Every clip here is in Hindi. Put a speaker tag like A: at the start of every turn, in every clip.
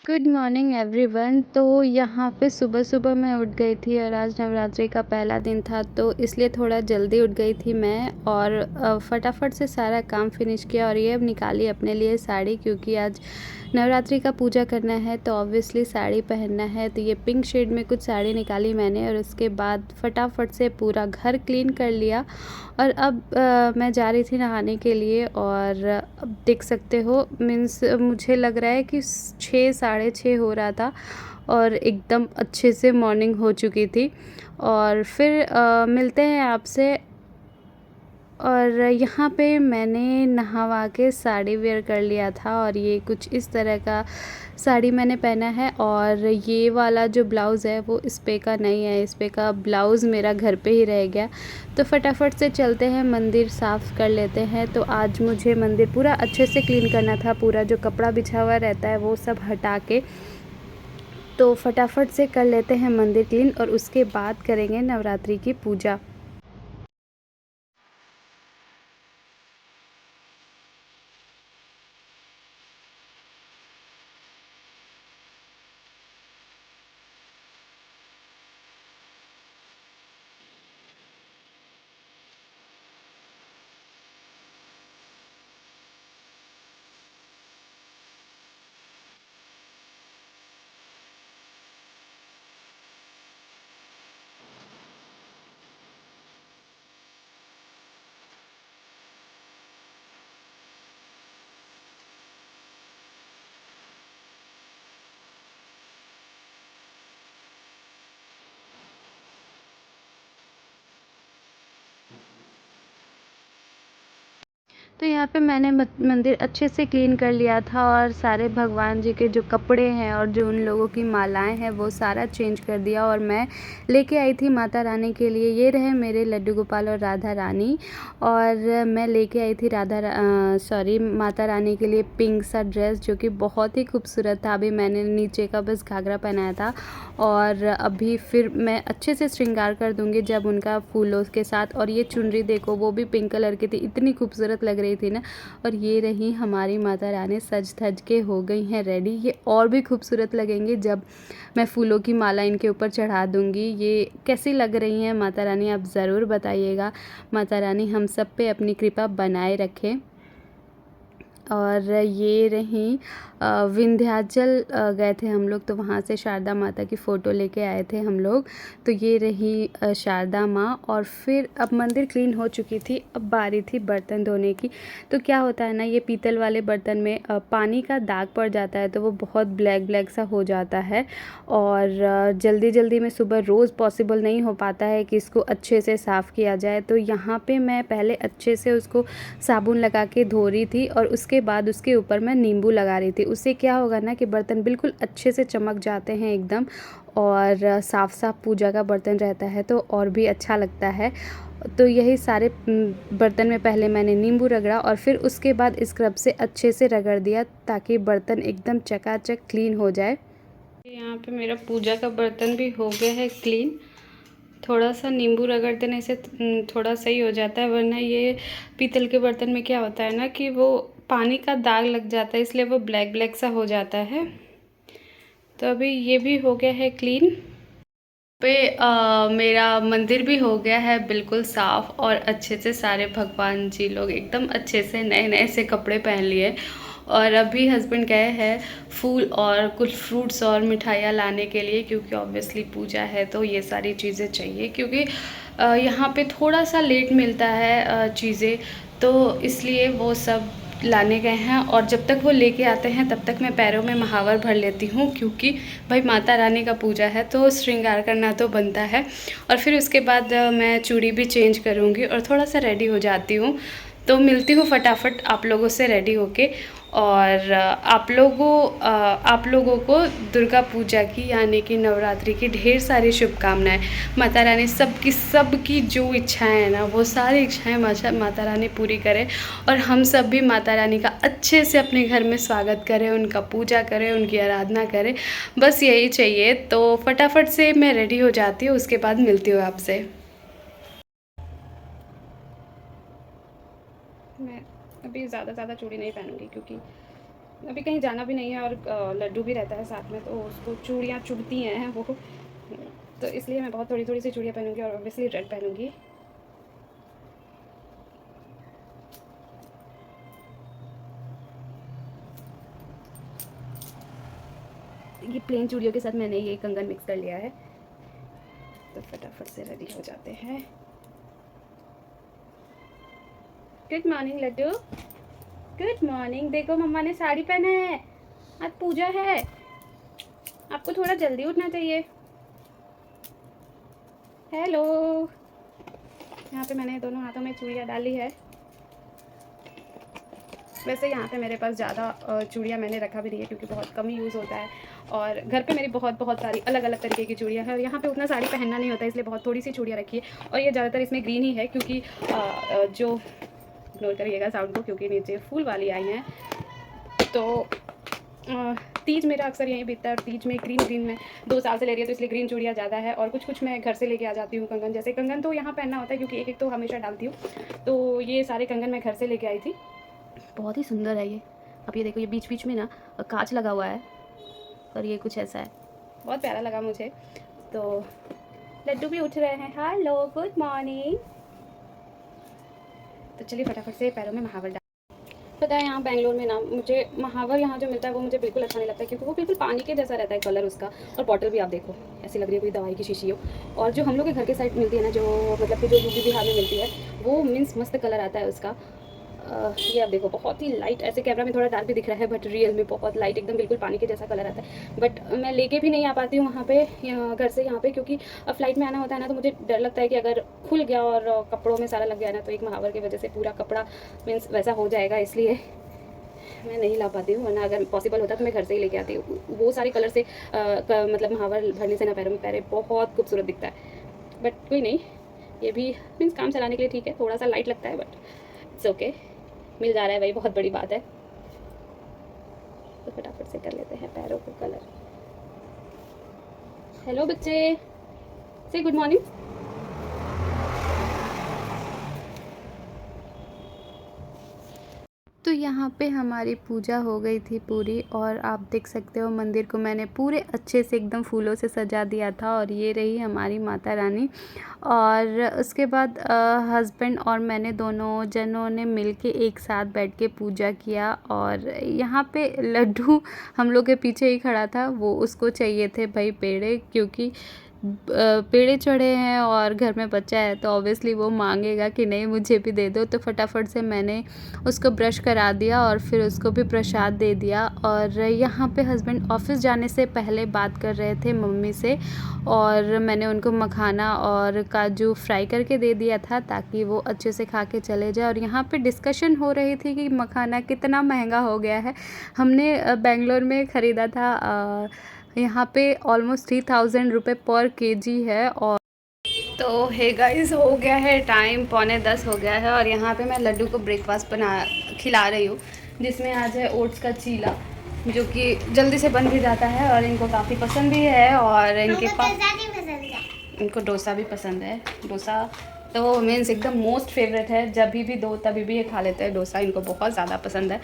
A: Good morning everyone. तो यहाँ पे सुबह-सुबह मैं उठ गई थी और आज नवरात्रि का पहला दिन था, तो इसलिए थोड़ा जल्दी उठ गई थी मैं और फटाफट से सारा काम फिनिश किया और ये अब निकाली अपने लिए साड़ी, क्योंकि आज नवरात्रि का पूजा करना है तो ऑब्वियसली साड़ी पहनना है। तो ये पिंक शेड में कुछ साड़ी निकाली मैंने और उसके बाद फटाफट से पूरा घर क्लीन कर लिया और अब मैं जा रही थी नहाने के लिए। और अब देख सकते हो, मीन्स मुझे लग रहा है कि 6 साढ़े 6 हो रहा था और एकदम अच्छे से मॉर्निंग हो चुकी थी। और फिर मिलते हैं आपसे। और यहाँ पे मैंने नहावा के साड़ी वेयर कर लिया था और ये कुछ इस तरह का साड़ी मैंने पहना है। और ये वाला जो ब्लाउज़ है वो इस पे का नहीं है, इस पे का ब्लाउज़ मेरा घर पे ही रह गया। तो फटाफट से चलते हैं, मंदिर साफ़ कर लेते हैं। तो आज मुझे मंदिर पूरा अच्छे से क्लीन करना था, पूरा जो कपड़ा बिछा हुआ रहता है वो सब हटा के। तो फटाफट से कर लेते हैं मंदिर क्लीन और उसके बाद करेंगे नवरात्रि की पूजा। तो यहाँ पे मैंने मंदिर अच्छे से क्लीन कर लिया था और सारे भगवान जी के जो कपड़े हैं और जो उन लोगों की मालाएं हैं वो सारा चेंज कर दिया। और मैं लेके आई थी माता रानी के लिए, ये रहे मेरे लड्डू गोपाल और राधा रानी। और मैं लेके आई थी माता रानी के लिए पिंक सा ड्रेस जो कि बहुत ही खूबसूरत था। अभी मैंने नीचे का बस घाघरा पहनाया था और अभी फिर मैं अच्छे से श्रृंगार कर दूँगी जब उनका फूलों के साथ। और ये चुनरी देखो, वो भी पिंक कलर की थी, इतनी खूबसूरत लग रही थी ना। और ये रही हमारी माता रानी, सज धज के हो गई हैं रेडी। ये और भी खूबसूरत लगेंगी जब मैं फूलों की माला इनके ऊपर चढ़ा दूँगी। ये कैसी लग रही हैं माता रानी, आप ज़रूर बताइएगा। माता रानी हम सब पे अपनी कृपा बनाए रखें। और ये रही विंध्याचल गए थे हम लोग, तो वहाँ से शारदा माता की फ़ोटो लेके आए थे हम लोग। तो ये रही शारदा माँ। और फिर अब मंदिर क्लीन हो चुकी थी, अब बारी थी बर्तन धोने की। तो क्या होता है ना, ये पीतल वाले बर्तन में पानी का दाग पड़ जाता है तो वो बहुत ब्लैक ब्लैक सा हो जाता है। और जल्दी जल्दी में सुबह रोज़ पॉसिबल नहीं हो पाता है कि इसको अच्छे से साफ़ किया जाए। तो यहाँ पे मैं पहले अच्छे से उसको साबुन लगा के धो रही थी और उसके बाद उसके ऊपर मैं नींबू लगा रही थी। उससे क्या होगा ना कि बर्तन बिल्कुल अच्छे से चमक जाते हैं एकदम, और साफ़ साफ़ पूजा का बर्तन रहता है तो और भी अच्छा लगता है। तो यही सारे बर्तन में पहले मैंने नींबू रगड़ा और फिर उसके बाद स्क्रब से अच्छे से रगड़ दिया ताकि बर्तन एकदम चकाचक क्लीन हो जाए। यहाँ पे मेरा पूजा का बर्तन भी हो गया है क्लीन। थोड़ा सा नींबू रगड़ देने से थोड़ा सही हो जाता है, वरना ये पीतल के बर्तन में क्या होता है ना कि वो पानी का दाग लग जाता है, इसलिए वो ब्लैक ब्लैक सा हो जाता है। तो अभी ये भी हो गया है क्लीन। पे मेरा मंदिर भी हो गया है बिल्कुल साफ़ और अच्छे से सारे भगवान जी लोग एकदम अच्छे से नए नए से कपड़े पहन लिए। और अभी हस्बैंड गए हैं फूल और कुछ फ्रूट्स और मिठाइयाँ लाने के लिए, क्योंकि ऑब्वियसली पूजा है तो ये सारी चीज़ें चाहिए, क्योंकि यहाँ पे थोड़ा सा लेट मिलता है चीज़ें, तो इसलिए वो सब लाने गए हैं। और जब तक वो लेके आते हैं तब तक मैं पैरों में महावर भर लेती हूँ, क्योंकि भाई माता रानी का पूजा है तो श्रृंगार करना तो बनता है। और फिर उसके बाद मैं चूड़ी भी चेंज करूँगी और थोड़ा सा रेडी हो जाती हूँ। तो मिलती हूँ फटाफट आप लोगों से रेडी होके। और आप लोगों को दुर्गा पूजा की यानी कि नवरात्रि की ढेर सारी शुभकामनाएं। माता रानी सबकी जो इच्छाएं हैं ना, वो सारी इच्छाएं माता रानी पूरी करे और हम सब भी माता रानी का अच्छे से अपने घर में स्वागत करें, उनका पूजा करें, उनकी आराधना करें। बस यही चाहिए। तो फटाफट से मैं रेडी हो जाती हूँ, उसके बाद मिलती हूँ आपसे। मैं अभी ज़्यादा चूड़ी नहीं पहनूंगी, क्योंकि
B: अभी कहीं जाना भी नहीं है और लड्डू भी रहता है साथ में, तो उसको चूड़ियाँ चुभती हैं वो, तो इसलिए मैं बहुत थोड़ी थोड़ी सी चूड़ियाँ पहनूंगी और ऑब्वियसली रेड पहनूंगी। ये प्लेन चूड़ियों के साथ मैंने ये कंगन मिक्स कर लिया है, तो फटाफट से रेडी हो जाते हैं। Good morning Laddu, good morning. देखो मम्मा ने साड़ी पहना है, आज पूजा है, आपको थोड़ा जल्दी उठना चाहिए। हेलो। यहाँ पे मैंने दोनों हाथों में चूड़ियाँ डाली है। वैसे यहाँ पे मेरे पास ज़्यादा चूड़ियाँ मैंने रखा भी नहीं है क्योंकि बहुत कम यूज़ होता है, और घर पे मेरी बहुत सारी अलग अलग तरीके की चूड़ियाँ हैं, और यहाँ पे उतना साड़ी पहनना नहीं होता है, इसलिए बहुत थोड़ी सी चूड़ियाँ रखी है। और ये ज़्यादातर इसमें ग्रीन ही है क्योंकि जो इग्नोर करिएगा साउंड को, क्योंकि नीचे फूल वाली आई हैं। तो तीज मेरा अक्सर यहीं बीतता है, और तीज में ग्रीन में 2 साल से ले रही है, तो इसलिए ग्रीन चूड़ियाँ ज़्यादा है। और कुछ मैं घर से लेके आ जाती हूँ कंगन, जैसे कंगन तो यहाँ पहनना होता है क्योंकि एक तो हमेशा डालती हूँ, तो ये सारे कंगन मैं घर से लेके आई थी। बहुत ही सुंदर है ये। अब ये देखो, ये बीच बीच में ना कांच लगा हुआ है, और ये कुछ ऐसा है, बहुत प्यारा लगा मुझे। तो लड्डू भी उठ रहे हैं। Hello, good morning. तो चलिए फटाफट से पैरों में महावर डाल। पता है यहाँ बेंगलोर में ना, मुझे महावर यहाँ जो मिलता है वो मुझे बिल्कुल अच्छा नहीं लगता, क्योंकि वो बिल्कुल पानी के जैसा रहता है कलर उसका, और बॉटल भी आप देखो ऐसी लग रही है कोई दवाई की शीशी हो। और जो हम लोग के घर के साइड मिलती है ना, जो मतलब कि जो यूपी बिहार में मिलती है, वो मीन्स मस्त कलर आता है उसका। ये आप देखो, बहुत ही लाइट, ऐसे कैमरा में थोड़ा डार्क भी दिख रहा है, बट रियल में बहुत लाइट, एकदम बिल्कुल पानी के जैसा कलर आता है। बट मैं लेके भी नहीं आ पाती हूँ वहाँ पे, घर से यहाँ पे, क्योंकि फ्लाइट में आना होता है ना, तो मुझे डर लगता है कि अगर खुल गया और कपड़ों में सारा लग गया ना, तो एक महावर की वजह से पूरा कपड़ा मीन्स वैसा हो जाएगा, इसलिए मैं नहीं ला पाती हूँ। वरना अगर पॉसिबल होता तो मैं घर से ही लेके आती हूँ। वो सारे कलर से मतलब महावर भरने से ना पैरों में पैरे बहुत खूबसूरत दिखता है। बट कोई नहीं, ये भी मीन्स काम चलाने के लिए ठीक है, थोड़ा सा लाइट लगता है, बट इट्स ओके, मिल जा रहा है, वही बहुत बड़ी बात है। तो फटाफट से कर लेते हैं पैरों को कलर। हेलो बच्चे, से गुड मॉर्निंग।
A: तो यहाँ पे हमारी पूजा हो गई थी पूरी, और आप देख सकते हो मंदिर को मैंने पूरे अच्छे से एकदम फूलों से सजा दिया था, और ये रही हमारी माता रानी। और उसके बाद हस्बैंड और मैंने दोनों जनों ने मिलके एक साथ बैठ के पूजा किया। और यहाँ पे लड्डू हम लोग के पीछे ही खड़ा था, वो उसको चाहिए थे भाई पेड़े, क्योंकि पेड़े चढ़े हैं और घर में बच्चा है, तो ऑब्वियसली वो मांगेगा कि नहीं मुझे भी दे दो। तो फटाफट से मैंने उसको ब्रश करा दिया और फिर उसको भी प्रसाद दे दिया। और यहाँ पे हस्बैंड ऑफिस जाने से पहले बात कर रहे थे मम्मी से, और मैंने उनको मखाना और काजू फ्राई करके दे दिया था ताकि वो अच्छे से खा के चले जाए। और यहाँ पे डिस्कशन हो रही थी कि मखाना कितना महंगा हो गया है। हमने बेंगलोर में ख़रीदा था, यहाँ पे ऑलमोस्ट 3000 रुपये पर केजी है। और तो हे गाइस, हो गया है टाइम, 9:45 हो गया है, और यहाँ पे मैं लड्डू को ब्रेकफास्ट खिला रही हूँ, जिसमें आज है ओट्स का चीला, जो कि जल्दी से बन भी जाता है और इनको काफ़ी पसंद भी है। और इनके पास इनको डोसा भी पसंद है। डोसा तो मीन्स एकदम मोस्ट फेवरेट है, जब भी दो तभी भी ये खा लेते हैं डोसा, इनको बहुत ज़्यादा पसंद है।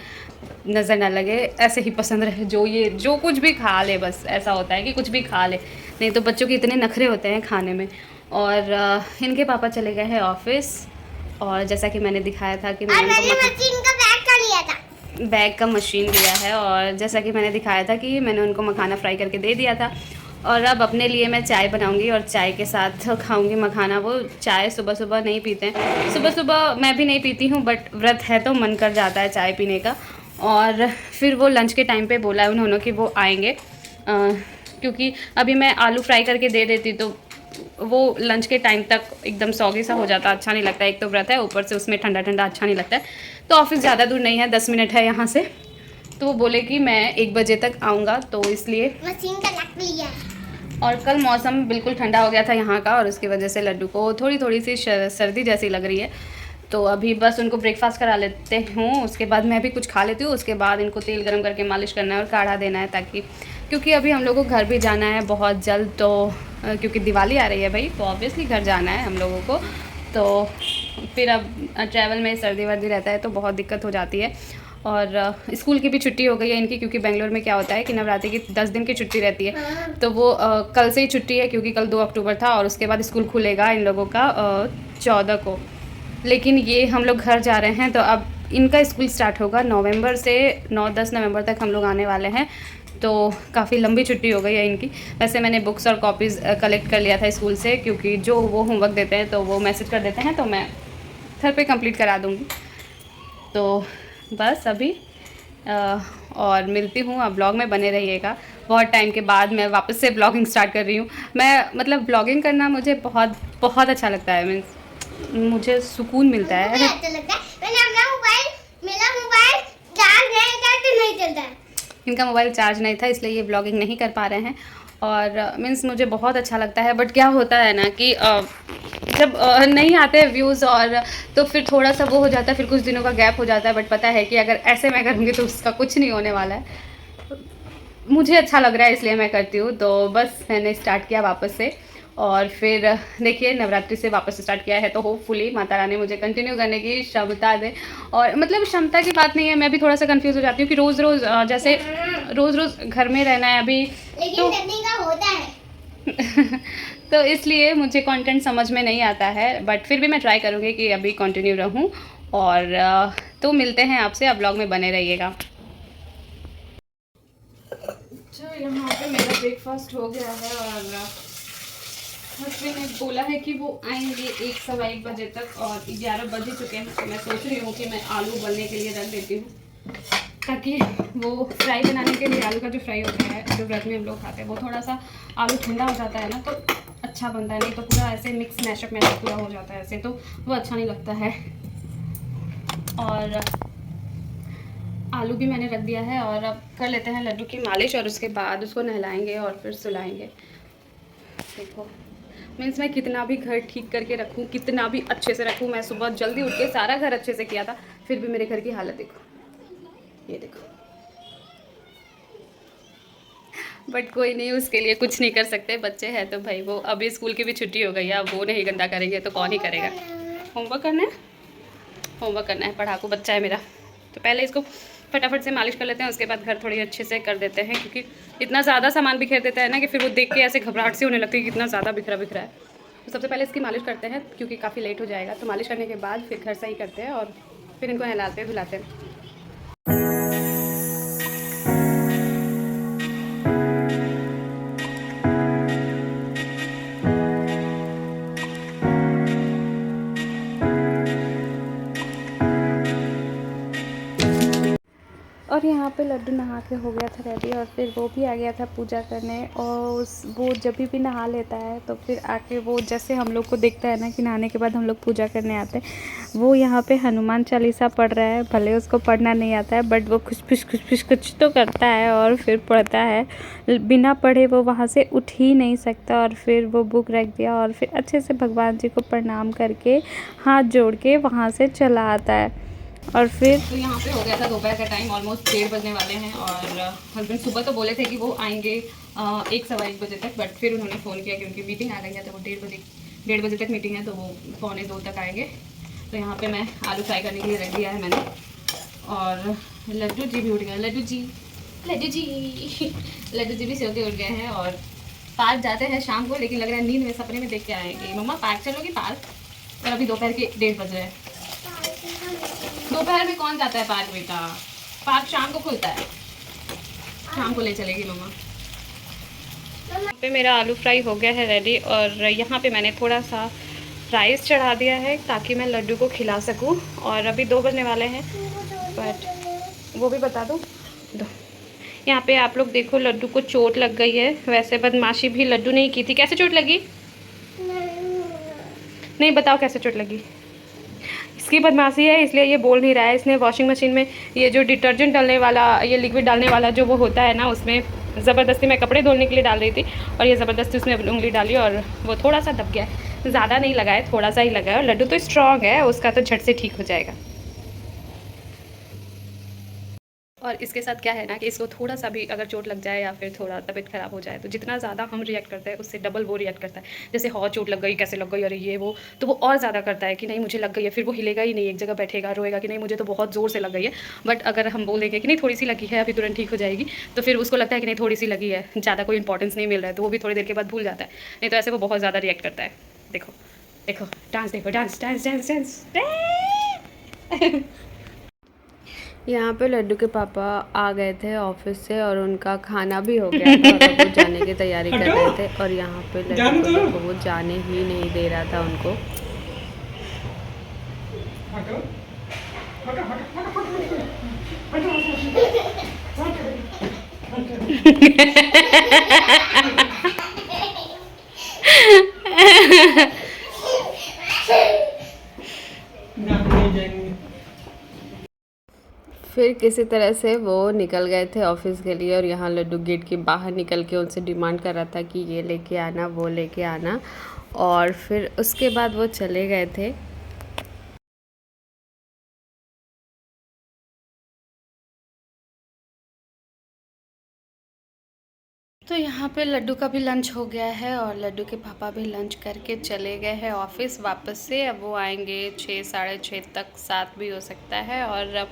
A: नज़र ना लगे, ऐसे ही पसंद रहे, जो कुछ भी खा ले, बस ऐसा होता है कि कुछ भी खा ले, नहीं तो बच्चों के इतने नखरे होते हैं खाने में। और इनके पापा चले गए हैं ऑफिस, और जैसा कि मैंने दिखाया था कि मैंने मशीन का बैग का मशीन लिया है, और जैसा कि मैंने दिखाया था कि मैंने उनको मखाना फ्राई करके दे दिया था। और अब अपने लिए मैं चाय बनाऊंगी और चाय के साथ खाऊंगी मखाना। वो चाय सुबह सुबह नहीं पीते हैं, सुबह सुबह मैं भी नहीं पीती हूँ, बट व्रत है तो मन कर जाता है चाय पीने का। और फिर वो लंच के टाइम पे बोला है उन्होंने कि वो आएंगे, क्योंकि अभी मैं आलू फ्राई करके दे देती तो वो लंच के टाइम तक एकदम सॉगी सा हो जाता, अच्छा नहीं लगता। एक तो व्रत है, ऊपर से उसमें ठंडा ठंडा अच्छा नहीं लगता है। तो ऑफिस ज़्यादा दूर नहीं है, 10 मिनट है यहाँ से, तो वो बोले कि मैं 1 बजे तक आऊँगा, तो इसलिए मशीन का लग लिया। और कल मौसम बिल्कुल ठंडा हो गया था यहाँ का, और उसकी वजह से लड्डू को थोड़ी सी सर्दी जैसी लग रही है। तो अभी बस उनको ब्रेकफास्ट करा लेते हूँ, उसके बाद मैं भी कुछ खा लेती हूँ। उसके बाद इनको तेल गरम करके मालिश करना है और काढ़ा देना है, ताकि क्योंकि अभी हम लोगों को घर भी जाना है बहुत जल्द, तो क्योंकि दिवाली आ रही है भाई, तो ऑब्वियसली घर जाना है हम लोगों को। तो फिर अब ट्रैवल में सर्दी वर्दी रहता है तो बहुत दिक्कत हो जाती है।
B: और स्कूल की भी छुट्टी हो गई है इनकी, क्योंकि बेंगलोर में क्या होता है कि नवरात्रि की 10 दिन की छुट्टी रहती है। तो वो कल से ही छुट्टी है, क्योंकि कल 2 अक्टूबर था और उसके बाद स्कूल खुलेगा इन लोगों का 14 को। लेकिन ये हम लोग घर जा रहे हैं, तो अब इनका स्कूल स्टार्ट होगा नवंबर से। 9-10 नवंबर तक हम लोग आने वाले हैं, तो काफ़ी लंबी छुट्टी हो गई है इनकी। वैसे मैंने बुक्स और कॉपीज़ कलेक्ट कर लिया था स्कूल से, क्योंकि जो वो होमवर्क देते हैं तो वो मैसेज कर देते हैं, तो मैं घर पे कंप्लीट करा दूँगी। तो बस अभी और मिलती हूँ, अब ब्लॉग में बने रहिएगा। बहुत टाइम के बाद मैं वापस से ब्लॉगिंग स्टार्ट कर रही हूँ। मैं मतलब ब्लॉगिंग करना मुझे बहुत बहुत अच्छा लगता है, मीन्स मुझे सुकून मिलता है।
C: अच्छा लगता है। मैंने अपना मेरा मोबाइल चार्ज नहीं था तो नहीं चलता है।
B: इनका मोबाइल चार्ज नहीं था, इसलिए ये ब्लॉगिंग नहीं कर पा रहे हैं। और मीन्स मुझे बहुत अच्छा लगता है, बट क्या होता है ना कि जब नहीं आते हैं व्यूज़ और तो फिर थोड़ा सा वो हो जाता है, फिर कुछ दिनों का गैप हो जाता है। बट पता है कि अगर ऐसे मैं करूँगी तो उसका कुछ नहीं होने वाला है। मुझे अच्छा लग रहा है इसलिए मैं करती हूँ। तो बस मैंने स्टार्ट किया वापस से, और फिर देखिए नवरात्रि से वापस स्टार्ट किया है, तो होपफुली माता रानी मुझे कंटिन्यू करने की क्षमता दे। और मतलब क्षमता की बात नहीं है, मैं भी थोड़ा सा कंफ्यूज हो जाती हूँ कि रोज़ रोज़ जैसे रोज़ रोज़ घर में रहना है अभी,
C: लेकिन
B: तो
C: करने का होता है।
B: तो इसलिए मुझे कंटेंट समझ में नहीं आता है। बट फिर भी मैं ट्राई करूँगी कि अभी कंटिन्यू रहूँ। और तो मिलते हैं आपसे, अब ब्लॉग में बने रहिएगा। तो यहाँ पे मेरा ब्रेकफास्ट हो गया है, और हस्बैंड ने बोला है कि वो आएंगे 1-1:15 बजे तक, और 11 बज ही चुके हैं। तो मैं सोच रही हूँ कि मैं आलू उबलने के लिए रख देती हूँ, ताकि वो फ्राई बनाने के लिए आलू का जो फ्राई होता है जो व्रत में हम लोग खाते हैं, वो थोड़ा सा आलू ठंडा हो जाता है ना, तो अच्छा बनता है। नहीं तो पूरा ऐसे मिक्स मैशअप पूरा हो जाता है ऐसे, तो वो अच्छा नहीं लगता है। और आलू भी मैंने रख दिया है, और अब कर लेते हैं लड्डू की मालिश, और उसके बाद उसको नहलाएंगे और फिर सुलाएंगे। देखो मीन्स मैं कितना भी घर ठीक करके रखूँ, कितना भी अच्छे से रखूँ, मैं सुबह जल्दी उठ के सारा घर अच्छे से किया था, फिर भी मेरे घर की हालत देखो, ये देखो। बट कोई नहीं, उसके लिए कुछ नहीं कर सकते, बच्चे हैं तो भाई। वो अभी स्कूल की भी छुट्टी हो गई है, अब वो नहीं गंदा करेंगे तो कौन ही करेगा। होमवर्क करना है, होमवर्क करना है, पढ़ाकू बच्चा है मेरा। तो पहले इसको फटाफट से मालिश कर लेते हैं, उसके बाद घर थोड़ी अच्छे से कर देते हैं, क्योंकि इतना ज़्यादा सामान बिखेर देता है ना कि फिर वो देख के ऐसे घबराहट सी होने लगती है कि कितना ज़्यादा बिखरा बिखरा है। तो सबसे पहले इसकी मालिश करते हैं, क्योंकि काफ़ी लेट हो जाएगा। तो मालिश करने के बाद फिर घर सही करते हैं, और फिर इनको नहलाते हैं धुलाते हैं। और यहाँ पे लड्डू नहा के हो गया था रेडी, और फिर वो भी आ गया था पूजा करने। और वो जब भी नहा लेता है तो फिर आके वो जैसे हम लोग को देखता है ना कि नहाने के बाद हम लोग पूजा करने आते हैं, वो यहाँ पे हनुमान चालीसा पढ़ रहा है। भले उसको पढ़ना नहीं आता है, बट वो खुश कुछ तो करता है और फिर पढ़ता है। बिना पढ़े वो वहाँ से उठ ही नहीं सकता। और फिर वो बुक रख दिया, और फिर अच्छे से भगवान जी को प्रणाम करके हाथ जोड़ के वहाँ से चला आता है। और फिर तो यहाँ पे हो गया था दोपहर का टाइम, ऑलमोस्ट 1:30 बजने वाले हैं। और हस्बैंड सुबह तो बोले थे कि वो आएंगे 1-1:15 बजे तक, बट फिर उन्होंने फ़ोन किया कि उनकी मीटिंग आ गई है, तो वो 1:30 बजे तक मीटिंग है, तो वो 1:45 तक आएंगे। तो यहाँ पे मैं आलू फ्राई करने के लिए रख दिया है मैंने। और लड्डू जी भी उठ गए, लड्डू जी लड्डू जी भी सो के उठ गए हैं। और पार्क जाते हैं शाम को, लेकिन लग रहा है नींद में सपने में देख के आएंगे। मम्मा पार्क चलोगी पार्क? और अभी दोपहर के 1:30 बज रहे हैं। दोपहर में कौन जाता है पार्क बेटा? पार्क शाम को खुलता है, शाम को ले चलेगी मम्मा। यहाँ पे मेरा आलू फ्राई हो गया है रेडी, और यहाँ पे मैंने थोड़ा सा राइस चढ़ा दिया है ताकि मैं लड्डू को खिला सकूँ। और अभी 2 बजने वाले हैं, बट वो भी बता दो। यहाँ पे आप लोग देखो, लड्डू को चोट लग गई है। वैसे बदमाशी भी लड्डू नहीं की थी। कैसे चोट लगी? नहीं बताओ कैसे चोट लगी। इसकी बदमाशी है इसलिए ये बोल नहीं रहा है। इसने वॉशिंग मशीन में ये जो डिटर्जेंट डालने वाला, ये लिक्विड डालने वाला जो वो होता है ना, उसमें ज़बरदस्ती मैं कपड़े धोने के लिए डाल रही थी, और ये ज़बरदस्ती उसने उंगली डाली और वो थोड़ा सा दब गया है। ज़्यादा नहीं लगा है, थोड़ा सा ही लगा है। और लड्डू तो स्ट्रॉन्ग है, उसका तो झट से ठीक हो जाएगा। और इसके साथ क्या है ना कि इसको थोड़ा सा भी अगर चोट लग जाए या फिर थोड़ा तबीयत ख़राब हो जाए तो जितना ज़्यादा हम रिएक्ट करते हैं उससे डबल वो रिएक्ट करता है। जैसे हाँ चोट लग गई, कैसे लग गई, अरे ये वो, तो वो और ज़्यादा करता है कि नहीं मुझे लग गई है, फिर वो हिलेगा ही नहीं, एक जगह बैठेगा, रोएगा कि नहीं मुझे तो बहुत ज़ोर से लग गई है। बट अगर हम बोलेंगे कि नहीं थोड़ी सी लगी है, अभी तुरंत ठीक हो जाएगी, तो फिर उसको लगता है कि नहीं थोड़ी सी लगी है, ज़्यादा कोई इंपॉर्टेंस नहीं मिल रहा है, तो वो भी थोड़ी देर के बाद भूल जाता है। नहीं तो ऐसे वो बहुत ज़्यादा रिएक्ट करता है। देखो देखो डांस, देखो डांस डांस डांस डांस।
A: यहाँ पे लड्डू के पापा आ गए थे ऑफिस से और उनका खाना भी हो गया था और अब वो जाने की तैयारी कर रहे थे। और यहाँ पे लड्डू को देखो वो जाने ही नहीं दे रहा था उनको। फिर किसी तरह से वो निकल गए थे ऑफिस के लिए और यहाँ लड्डू गेट के बाहर निकल के उनसे डिमांड कर रहा था कि ये लेके आना, वो लेके आना। और फिर उसके बाद वो चले गए थे। तो यहाँ पे लड्डू का भी लंच हो गया है और लड्डू के पापा भी लंच करके चले गए हैं ऑफिस वापस से। अब वो आएंगे 6 साढ़े 6 तक, 7 भी हो सकता है। और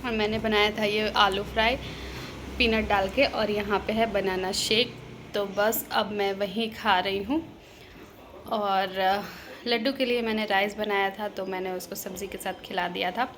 A: मैंने बनाया था ये आलू फ्राई पीनट डाल के और यहाँ पे है बनाना शेक। तो बस अब मैं वही खा रही हूँ। और लड्डू के लिए मैंने राइस बनाया था तो मैंने उसको सब्ज़ी के साथ खिला दिया था।